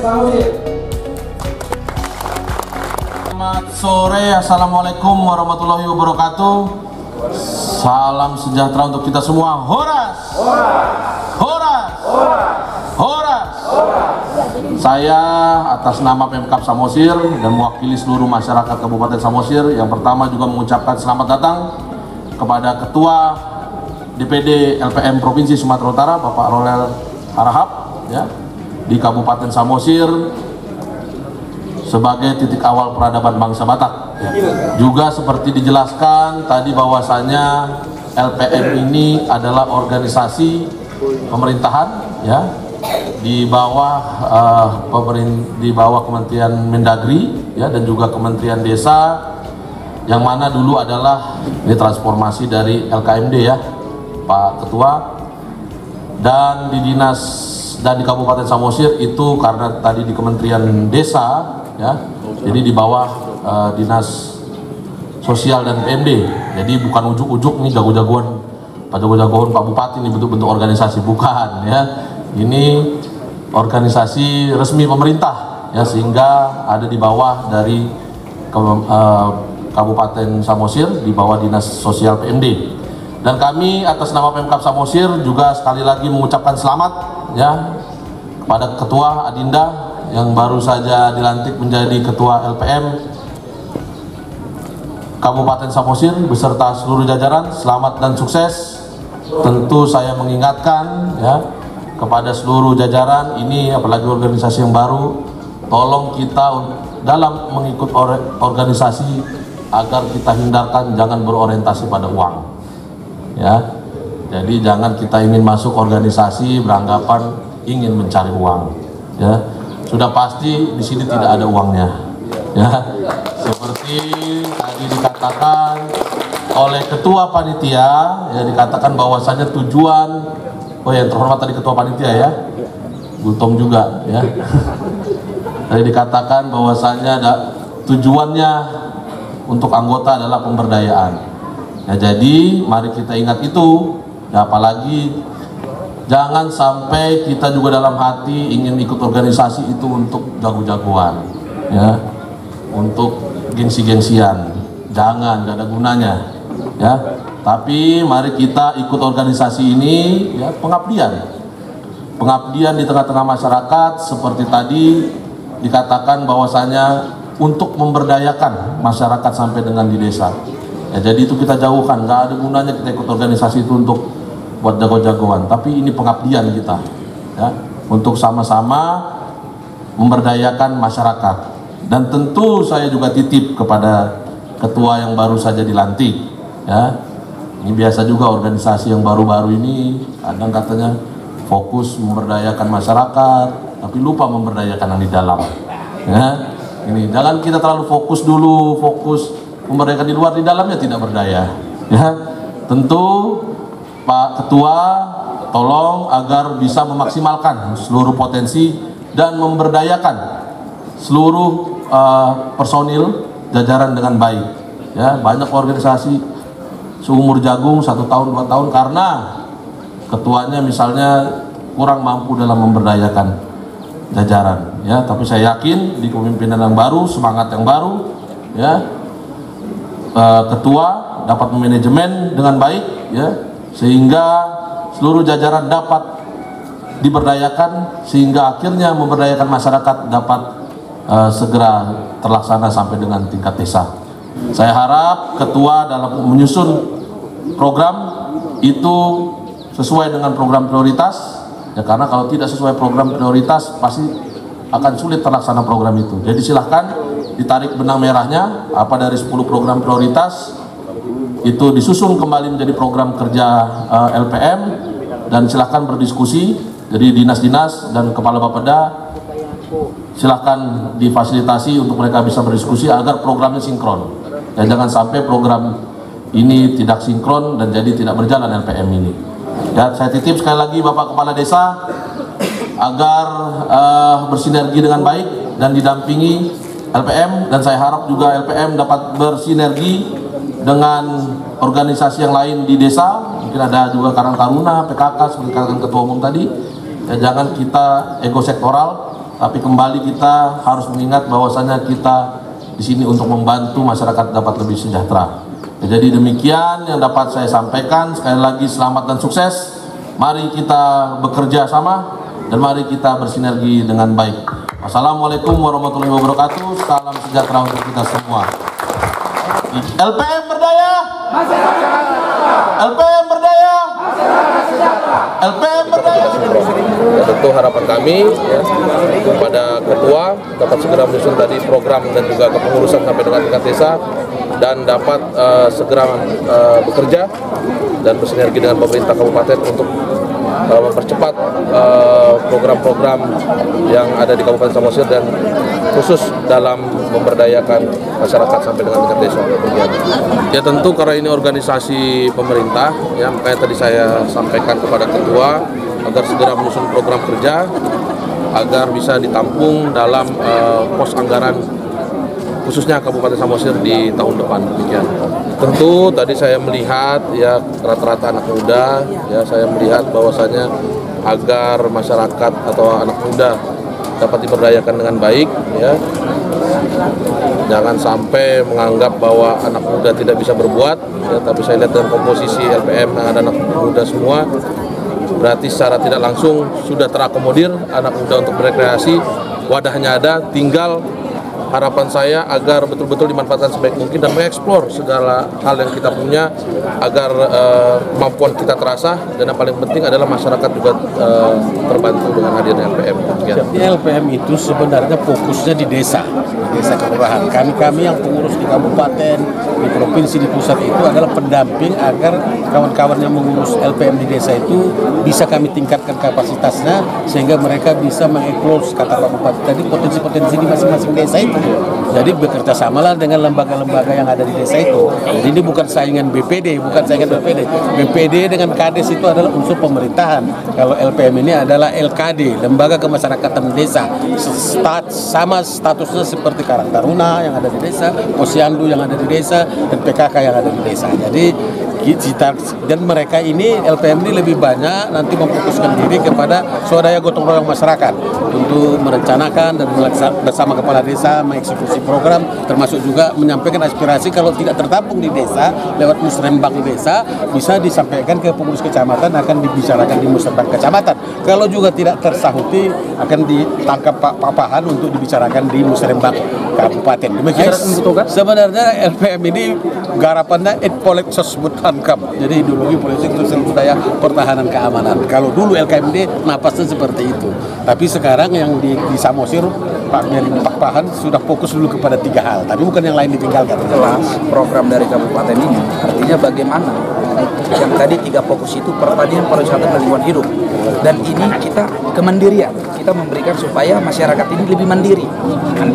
Samosir. Selamat sore, assalamualaikum warahmatullahi wabarakatuh. Salam sejahtera untuk kita semua. Horas, horas, horas, horas, horas. Saya atas nama Pemkab Samosir dan mewakili seluruh masyarakat Kabupaten Samosir, yang pertama juga mengucapkan selamat datang kepada Ketua DPD LPM Provinsi Sumatera Utara, Bapak Rolel Harahap, ya, di Kabupaten Samosir sebagai titik awal peradaban bangsa Batak. Juga seperti dijelaskan tadi bahwasanya LPM ini adalah organisasi pemerintahan, ya, di bawah Kementerian Mendagri, ya, dan juga Kementerian Desa, yang mana dulu adalah ini transformasi dari LKMD, ya, Pak Ketua. Dan di dinas dan di Kabupaten Samosir itu karena tadi di Kementerian Desa, ya, jadi di bawah Dinas Sosial dan PMD. Jadi bukan ujuk-ujuk nih jago-jagoan Pak Bupati ini bentuk-bentuk organisasi, bukan, ya. Ini organisasi resmi pemerintah, ya, sehingga ada di bawah dari Kabupaten Samosir, di bawah Dinas Sosial PMD. Dan kami atas nama Pemkab Samosir juga sekali lagi mengucapkan selamat, ya, kepada Ketua Adinda yang baru saja dilantik menjadi Ketua LPM Kabupaten Samosir beserta seluruh jajaran. Selamat dan sukses. Tentu saya mengingatkan, ya, kepada seluruh jajaran ini, apalagi organisasi yang baru, tolong kita dalam mengikut organisasi agar kita hindarkan jangan berorientasi pada uang, ya. Jadi jangan kita ingin masuk organisasi beranggapan ingin mencari uang, ya. Sudah pasti di sini tidak ada uangnya, ya. Seperti tadi dikatakan oleh Ketua Panitia, ya, dikatakan bahwasanya tujuan, oh yang terhormat tadi Ketua Panitia, ya, Gultom juga, ya. Tadi dikatakan bahwasanya tujuannya untuk anggota adalah pemberdayaan. Ya, jadi mari kita ingat itu, ya, apalagi jangan sampai kita juga dalam hati ingin ikut organisasi itu untuk jago-jagoan, ya, untuk gengsi-gengsian. Jangan, gak ada gunanya, ya. Tapi mari kita ikut organisasi ini, ya, pengabdian di tengah-tengah masyarakat, seperti tadi dikatakan bahwasanya untuk memberdayakan masyarakat sampai dengan di desa. Ya, jadi itu kita jauhkan, nggak ada gunanya kita ikut organisasi itu untuk buat jago-jagoan. Tapi ini pengabdian kita, ya, untuk sama-sama memberdayakan masyarakat. Dan tentu saya juga titip kepada ketua yang baru saja dilantik, ya. Ini biasa juga organisasi yang baru-baru ini kadang katanya fokus memberdayakan masyarakat, tapi lupa memberdayakan yang di dalam, ya. Ini jangan kita terlalu fokus memberdayakan di luar, di dalamnya tidak berdaya, ya. Tentu Pak Ketua tolong agar bisa memaksimalkan seluruh potensi dan memberdayakan seluruh personil jajaran dengan baik, ya. Banyak organisasi seumur jagung 1 tahun 2 tahun karena ketuanya misalnya kurang mampu dalam memberdayakan jajaran, ya. Tapi saya yakin di kepemimpinan yang baru, semangat yang baru, ya, ketua dapat memanajemen dengan baik, ya, sehingga seluruh jajaran dapat diberdayakan, sehingga akhirnya memberdayakan masyarakat dapat segera terlaksana sampai dengan tingkat desa. Saya harap ketua dalam menyusun program itu sesuai dengan program prioritas, ya, karena kalau tidak sesuai program prioritas pasti akan sulit terlaksana program itu. Jadi silahkan ditarik benang merahnya, apa dari 10 program prioritas itu disusun kembali menjadi program kerja LPM, dan silahkan berdiskusi. Jadi dinas-dinas dan kepala Bapeda silahkan difasilitasi untuk mereka bisa berdiskusi agar programnya sinkron. Ya, jangan sampai program ini tidak sinkron dan jadi tidak berjalan LPM ini. Ya, saya titip sekali lagi Bapak Kepala Desa agar bersinergi dengan baik dan didampingi LPM, dan saya harap juga LPM dapat bersinergi dengan organisasi yang lain di desa. Mungkin ada juga Karang Taruna, PKK seperti katakan Ketua Umum tadi. Ya, jangan kita ego sektoral, tapi kembali kita harus mengingat bahwasanya kita di sini untuk membantu masyarakat dapat lebih sejahtera. Ya, jadi demikian yang dapat saya sampaikan. Sekali lagi selamat dan sukses. Mari kita bekerja sama dan mari kita bersinergi dengan baik. Wassalamualaikum warahmatullahi wabarakatuh. Salam sejahtera untuk kita semua. LPM berdaya, LPM berdaya, LPM berdaya. Tentu harapan kami ya, kepada ketua dapat segera menyusun tadi program dan juga kepengurusan sampai dengan tingkat desa dan dapat segera bekerja dan bersinergi dengan pemerintah kabupaten untuk mempercepat program-program yang ada di Kabupaten Samosir dan khusus dalam memberdayakan masyarakat sampai dengan tingkat desa. Ya tentu karena ini organisasi pemerintah, ya makanya tadi saya sampaikan kepada ketua agar segera menyusun program kerja agar bisa ditampung dalam pos anggaran khususnya Kabupaten Samosir di tahun depan. Demikian. Tentu tadi saya melihat ya rata-rata anak muda, ya saya melihat bahwasanya agar masyarakat atau anak muda dapat diberdayakan dengan baik, ya jangan sampai menganggap bahwa anak muda tidak bisa berbuat, ya, tapi saya lihat dengan komposisi LPM yang ada anak muda semua, berarti secara tidak langsung sudah terakomodir anak muda untuk berekreasi, wadahnya ada, tinggal harapan saya agar betul-betul dimanfaatkan sebaik mungkin dan mengeksplor segala hal yang kita punya agar kemampuan kita terasa, dan yang paling penting adalah masyarakat juga terbantu dengan hadirnya LPM. Ya. LPM itu sebenarnya fokusnya di desa kelurahan. Kami yang pengurus di kabupaten, di provinsi, di pusat itu adalah pendamping agar kawan-kawan yang mengurus LPM di desa itu bisa kami tingkatkan kapasitasnya sehingga mereka bisa mengeksplor, kata Pak Bupati tadi, potensi-potensi di masing-masing desa itu. Jadi bekerja samalah dengan lembaga-lembaga yang ada di desa itu. Jadi ini bukan saingan BPD, BPD dengan KADES itu adalah unsur pemerintahan. Kalau LPM ini adalah LKD, Lembaga Kemasyarakatan Desa. Sama statusnya seperti Karang Taruna yang ada di desa, Posyandu yang ada di desa, dan PKK yang ada di desa. Jadi dan mereka ini LPM ini lebih banyak nanti memfokuskan diri kepada swadaya gotong royong masyarakat untuk merencanakan dan bersama kepala desa mengeksekusi program, termasuk juga menyampaikan aspirasi kalau tidak tertampung di desa lewat musrembang desa bisa disampaikan ke pengurus kecamatan, akan dibicarakan di musrembang kecamatan. Kalau juga tidak tersahuti akan ditangkap papahan untuk dibicarakan di musrembang kabupaten. Demikian sebenarnya LPM ini garapannya et poleksos butkam, jadi ideologi politik sosial budaya pertahanan keamanan. Kalau dulu LKMD napasnya seperti itu, tapi sekarang yang di Samosir Pak Pahan sudah fokus dulu kepada 3 hal, tapi bukan yang lain ditinggalkan. Kelas program dari kabupaten ini artinya bagaimana yang tadi 3 fokus itu pertanian, pariwisata, dan lingkungan hidup, dan ini kita kemandirian, kita memberikan supaya masyarakat ini lebih mandiri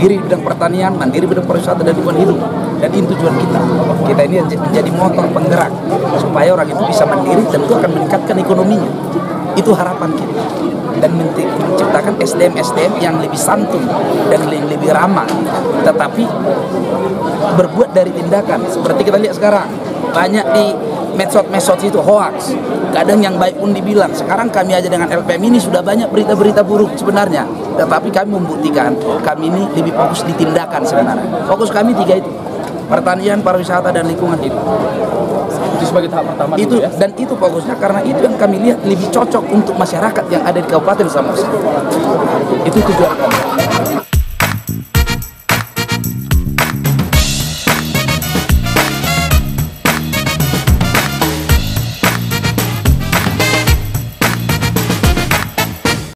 di bidang pertanian, mandiri bidang pariwisata dan lingkungan hidup, dan ini tujuan kita ini menjadi motor penggerak supaya orang itu bisa mandiri, tentu akan meningkatkan ekonominya. Itu harapan kita, dan menciptakan SDM yang lebih santun dan lebih ramah, tetapi berbuat dari tindakan. Seperti kita lihat sekarang banyak di medsos itu hoax, kadang yang baik pun dibilang. Sekarang kami aja dengan LPM ini sudah banyak berita-berita buruk sebenarnya, tetapi kami membuktikan kami ini lebih fokus di tindakan sebenarnya. Fokus kami 3 itu, pertanian, pariwisata, dan lingkungan hidup. Itu sebagai tahap pertama itu ya? Dan itu fokusnya karena itu yang kami lihat lebih cocok untuk masyarakat yang ada di Kabupaten Samosir. Itu tujuan kami.